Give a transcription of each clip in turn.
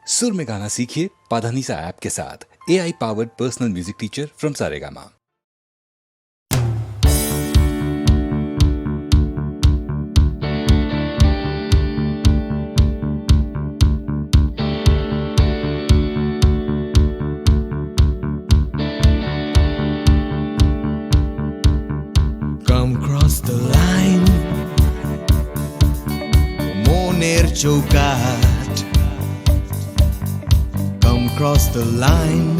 सुर में गाना सीखिए पाधानीसा ऐप के साथ। AI powered personal music teacher from Saregama. Come cross the line, moner chaukat. Come cross the line,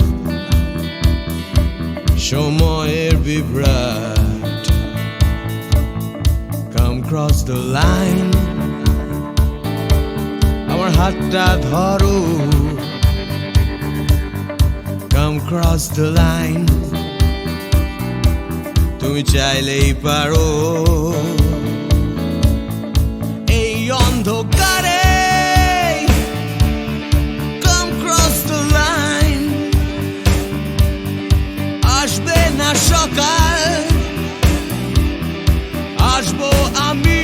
shomoyer vibrat. Come cross the line, amar hatta dhoro. Come cross the line, তুমি চাইলেই পারো এই অন্ধকারে। Come cross the line, আসবে না সকাল, আসবো আমি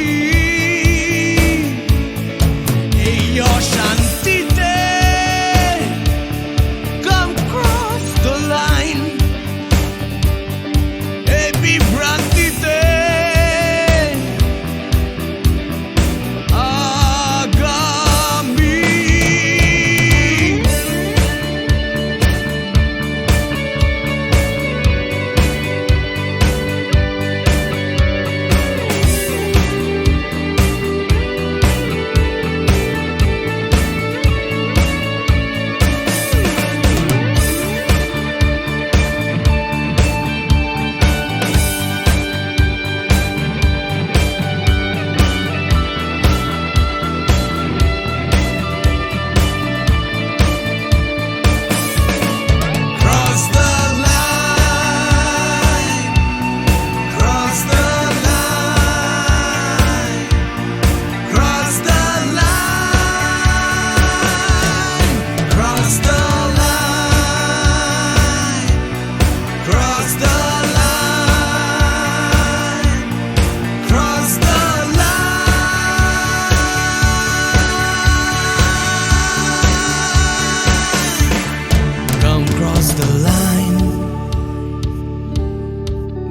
এই অশান্তিতে। Come cross the line, বিভ্রান্তিতে আগামী।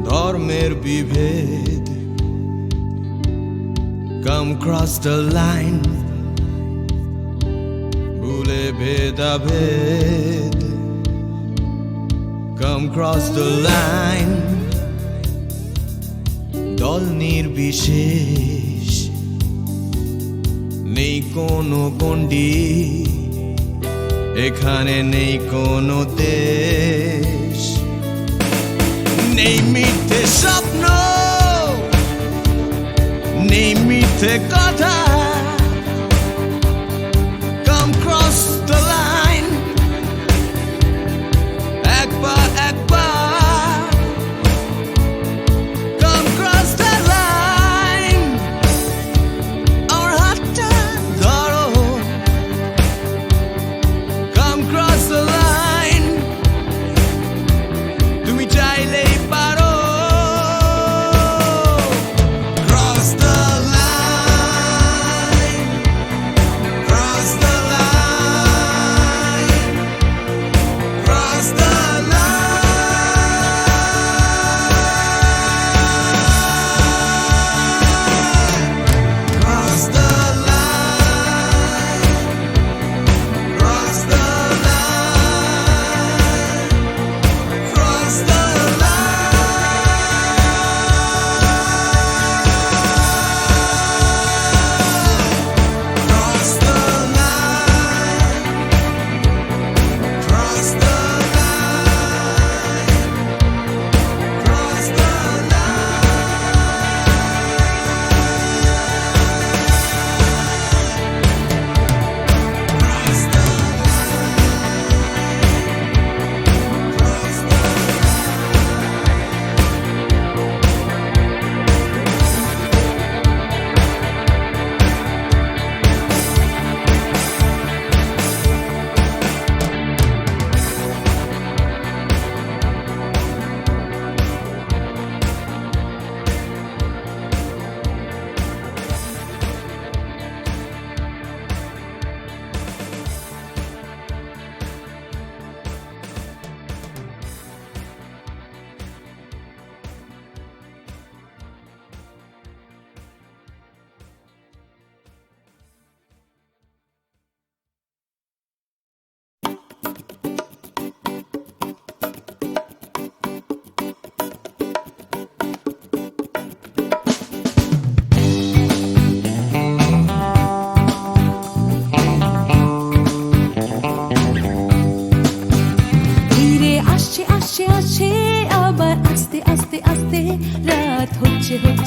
ধর্মের বিভেদ। Come cross the line, ভুলে ভেদাভেদ। Come cross the line, দল নির্বিশেষ, নেই কোনো গণ্ডি, এখানে নেই কোনো দেশ। নেই মিথ্যে স্বপ্ন, নেই মিথ্যে কথা। Come cross the line, একবার একবার। Come cross the line, আমার হাতটা ধরো। Come cross the line, তুমি চাইলেই পারো। Cross the line.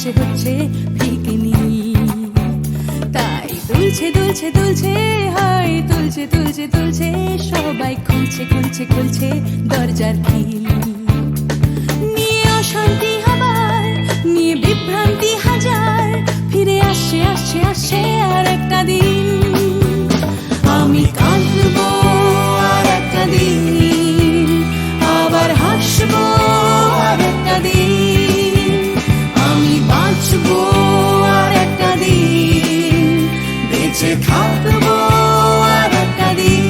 হচ্ছে হচ্ছে পিকনি। তাই দুলছে দুলছে দুলছে হাই তুলছে তুলছে তুলছে সবাই খুলছে খুলছে খুলছে দরজার খিল। নিয়ে অশান্তি আবার নিয়ে বিভ্রান্তি হাজার, ফিরে আসছে আসছে আসছে আর একটা দিন। আমি কাঁদবো আর একটা দিন, আবার হাসবো আর একটা দিন। আমি বাঁচবো আর একটা দিন, বেঁচে থাকবো আর একটা দিন।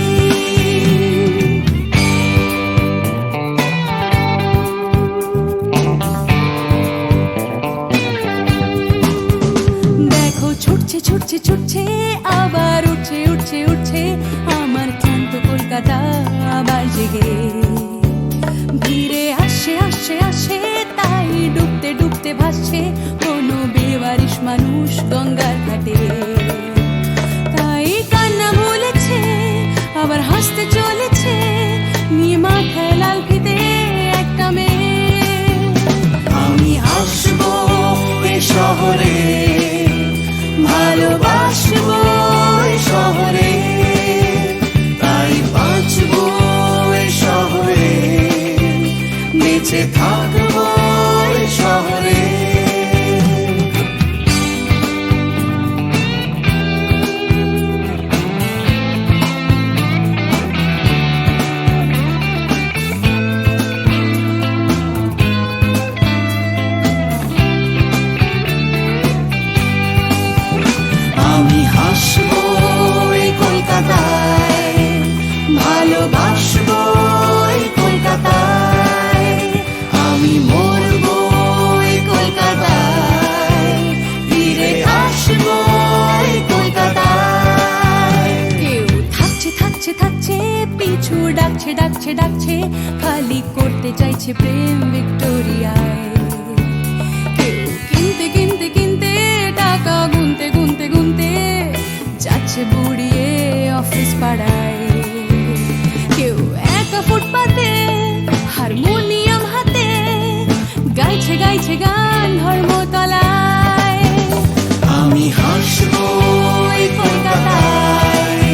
দেখো ছুটছে ছুটছে ছুটছে আবার উঠছে উঠছে উঠছে আমার ক্লান্ত কলকাতা আবার জেগে। ভিড়ে আসছে আসছে আসছে তাই ডুবতে ডুবতে ভাসছে কোনো বেওয়ারিশ মানুষ গঙ্গার ঘাটে। তাই কান্না ভুলেছে আবার হাসতে চলেছে নিয়ে মাথায় লাল ফিতে একটা মেয়ে। আমি আসবো এ শহরে, ভালোবাসবো এ শহরে, তাই বাঁচবো এ শহরে, বেঁচে থাকবো এ শহরে। আমি হাসবো এই কলকাতায়, ভালোবাসবো এই কলকাতায়, আমি মরবো এই কলকাতায়, ফিরে আসবো এই কলকাতায়। কেউ থাকছে থাকছে থাকছে পিছু ডাকছে ডাকছে ডাকছে, খালি করতে চাইছে প্রেম ভিক্টোরিয়ায়। কেউ কিনতে কিনতে কিনতে টাকা গুনতে গুনতে গুনতে যাচ্ছে বুড়িয়ে অফিস পাড়ায়। কেউ একা ফুটপাতে হারমোনিয়াম হাতে গাইছে গাইছে গান ধর্মতলায়। আমি হাসবো এই কলকাতায়,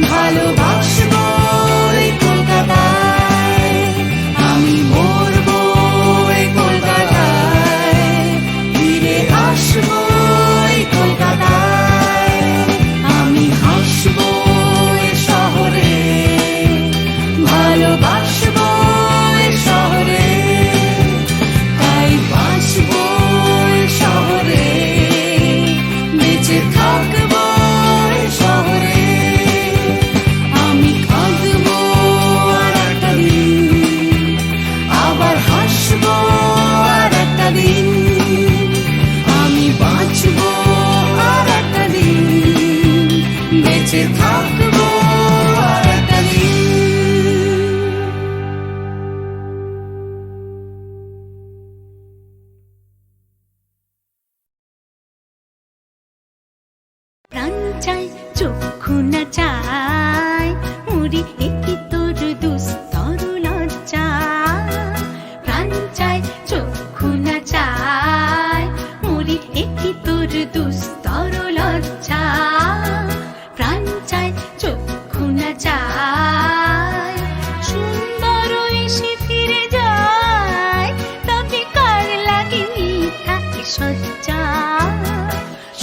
ভালোবাসবো এই কলকাতায়, আমি মরবো এই কলকাতায়, ফিরে আসবো এই কলকাতায়। আমি হাসবো এ শহরে, ভালোবাসবো এ শহরে, তাই বাঁচবো এ শহরে, বেঁচে থাকবো এ শহরে। আমি কাঁদবো আর একটা দিন, আবার হাসবো আর একটা দিন। আমি বাঁচবো আর একটা দিন, বেঁচে থাকবো আর একটা দিন। প্রাণ চাই চক্ষু না চাই মুড়ি একটি তোর দুস্তর লজ্জা। প্রাণ চাই চক্ষু না চাই মুড়ি একটি তোর দুস্তর লজ্জা। প্রাণ চাই চক্ষু না চাই সুন্দর এসে ফিরে যায়, তবে কার লাগে মিথ্যা সজ্জা।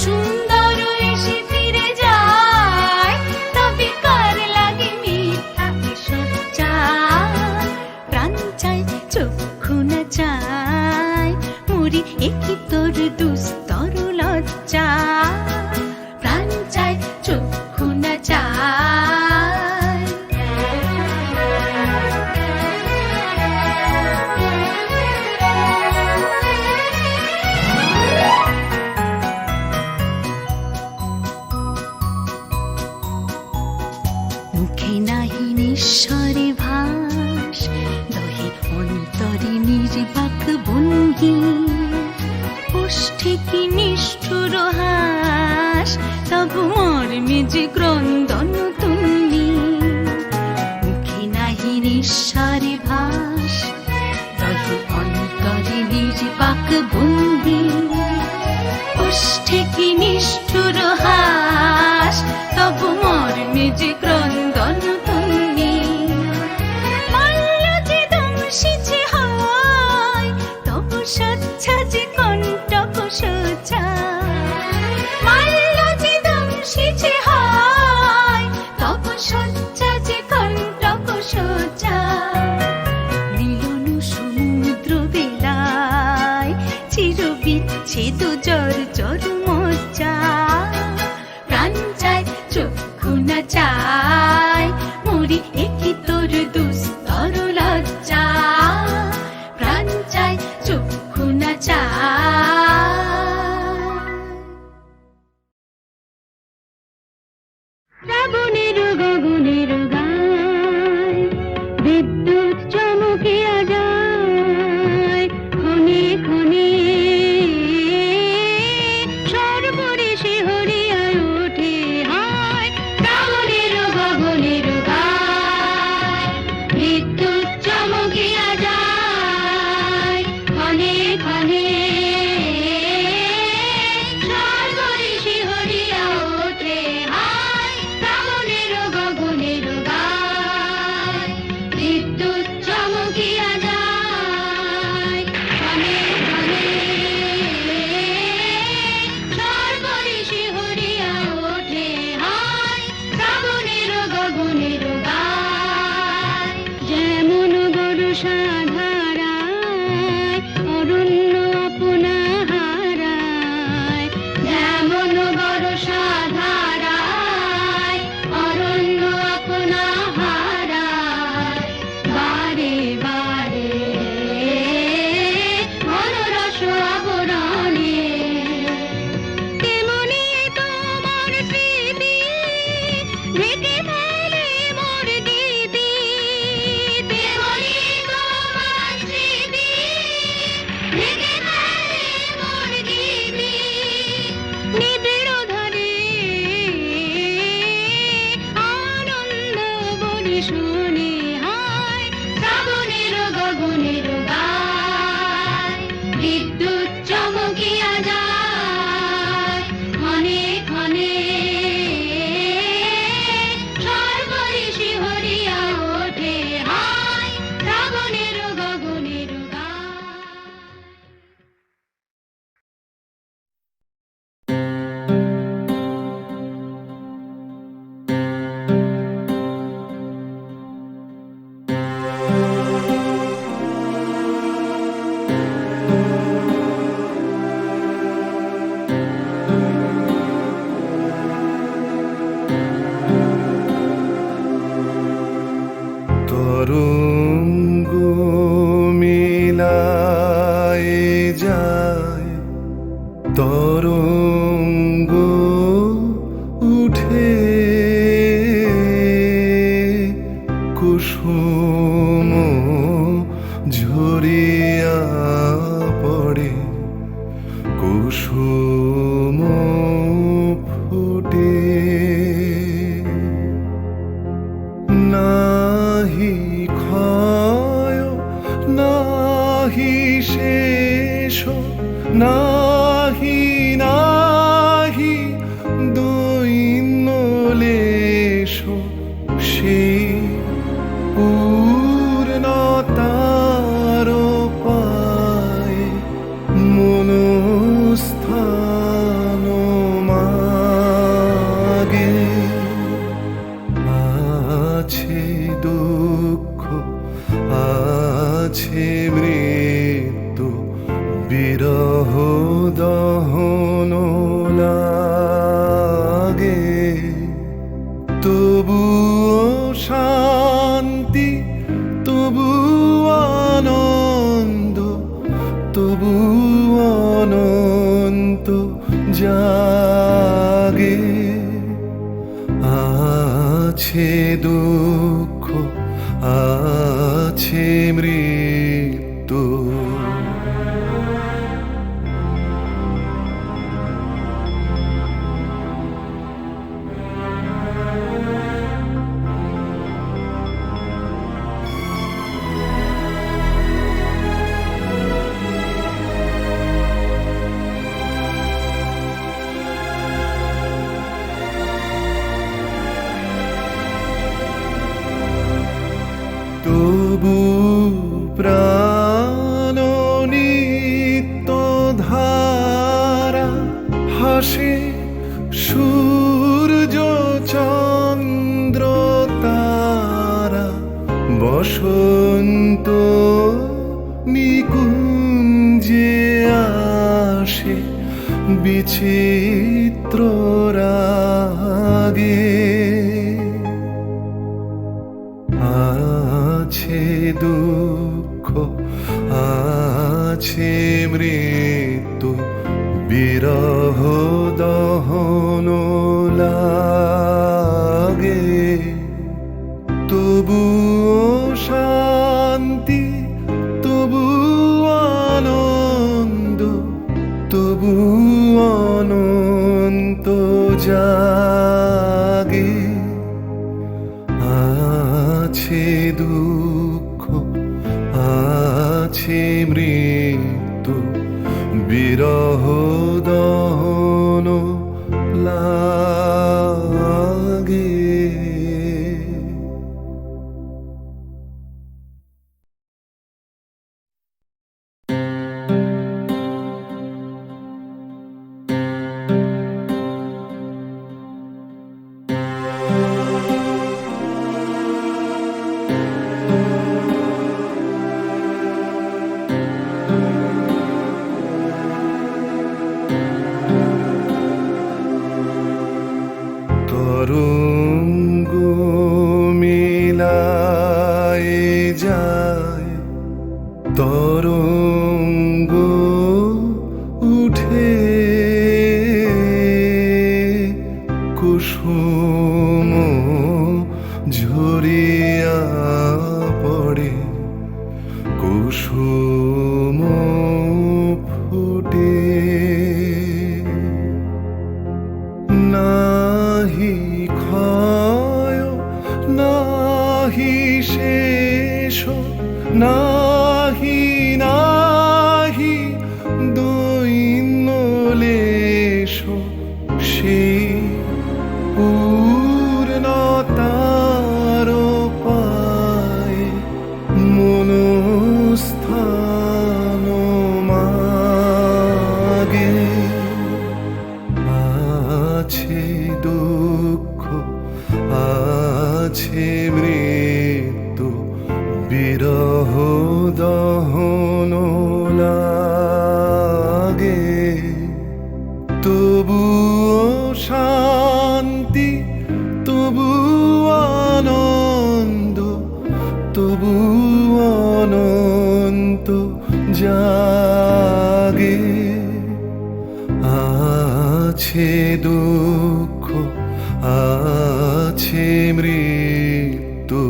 সুন্দর এসে ফিরে যায়, তবে কার লাগে মিথ্যা সজ্জা। প্রাণ চাই চক্ষু না চাই মুড়ি একই তোর দুস্তর লজ্জা। প্রাণ চাই চক্ষু না চাই। মুখে নাহি নিঃস্বরে ভাস, দহে অন্তরে নির্বাক বন্দী। ওষ্ঠে কি নিষ্ঠুর হাস, তবু মর্মে যে ক্রন্দন তুমি। মুখে নাহি নিঃস্বরে ভাস, দহে অন্তরে নির্বাক বন্দী। কুসুম ঝরিয়া পড়ে, কুসুম ফুটে, নাহি ক্ষয় নাহি শেষ, নাহি নাহি দৈন্য লেশ, সেই পূর্ণতার পায় মনস্থান মাগে। আছে দুঃখ আছে মৃত্যু, বিরহ দহন লাগে, তবুও শান্তি তবু আনন্দ, তবু অনন্ত জাগে। আছে দুঃখ আছে মৃত্যু, তবু প্রাণ নিত্য ধারা, হাসে সূর্য চন্দ্র তারা, বসন্ত নিকুঞ্জে আসে বিচিত্র রাগে। আছে দুঃখ আছে মৃত্যু, বিরহ দহন লাগে, তবুও শান্তি তবু আনন্দ, তবু অনন্ত জাগে। আছে দুঃখ আছে মৃত্যু, বিরহ দহন লাগে। তরঙ্গ মিলায় যায়, তরঙ্গ উঠে, কুসুম ঝরিয়া পড়ে, কুসুম ফুটে, নাহি ক্ষয় নাহি শেষ, নাহি নাহি দৈন্য লেশ, সেই পূর্ণতার পায় মনস্থান মাগে। আছে দুঃখ আছে মৃত্যু, বিরহ দহন লাগে, তবুও শান্তি তবু আনন্দ, তবু অনন্ত জাগে। আছে দুঃখ আছে মৃত্যু,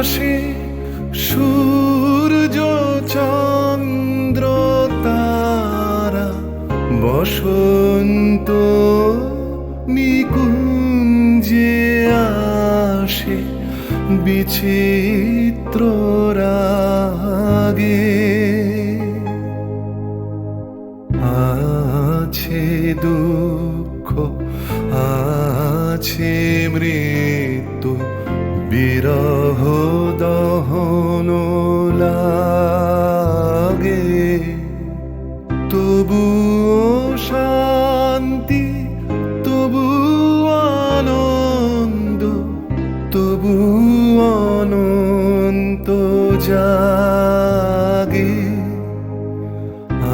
আকাশে সূর্য চন্দ্র তারা বসন্ত নিকুঞ্জে আসে বিচিত্র রাগে আছে দুঃখ আছে মৃত্যু বিরহ দহন লাগে তবুও শান্তি তবু আনন্দ তবু অনন্ত জাগে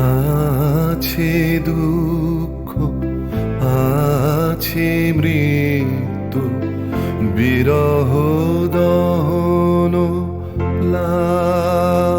আছে দুঃখ আছে মৃত্যু বিরহ দহন লাগে